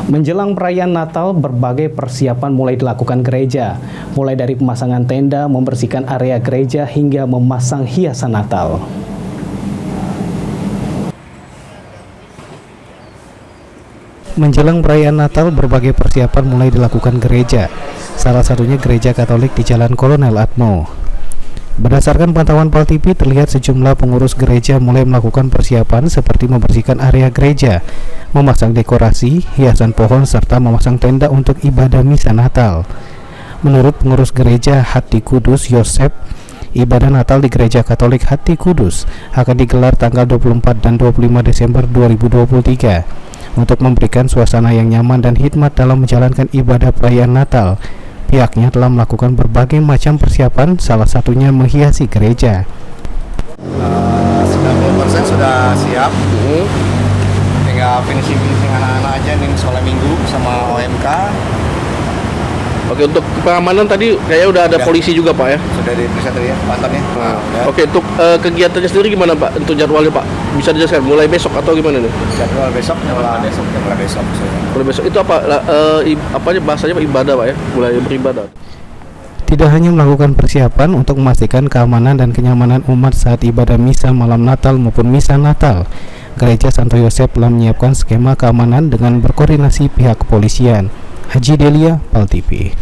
Menjelang perayaan Natal, berbagai persiapan mulai dilakukan gereja, mulai dari pemasangan tenda, membersihkan area gereja, hingga memasang hiasan Natal. Menjelang perayaan Natal, berbagai persiapan mulai dilakukan gereja, salah satunya gereja Katolik di Jalan Kolonel Atmo. Berdasarkan pantauan PAL TV, terlihat sejumlah pengurus gereja mulai melakukan persiapan seperti membersihkan area gereja, memasang dekorasi, hiasan pohon, serta memasang tenda untuk ibadah misa Natal. Menurut pengurus gereja Hati Kudus Yosep, ibadah Natal di Gereja Katolik Hati Kudus akan digelar tanggal 24 dan 25 Desember 2023 untuk memberikan suasana yang nyaman dan hikmat dalam menjalankan ibadah perayaan Natal. Pihaknya telah melakukan berbagai macam persiapan, salah satunya menghiasi gereja. 90% sudah siap. Tinggal finishing anak-anak aja nih soal minggu sama OMK. Oke, untuk pengamanan tadi kayaknya udah ada polisi juga Pak ya? Sudah diperiksa tadi ya, pantannya. Oke, untuk kegiatannya sendiri gimana Pak? Untuk jadwalnya Pak, bisa dijelaskan mulai besok atau gimana nih? Jadwal besok, mulai besok. Mulai besok itu apa? Apanya bahasanya Pak, ibadah Pak ya? Mulai beribadah. Tidak hanya melakukan persiapan untuk memastikan keamanan dan kenyamanan umat saat ibadah misa malam Natal maupun misa Natal, Gereja Santo Yosep telah menyiapkan skema keamanan dengan berkoordinasi pihak kepolisian. Haji Delia, PAL TV.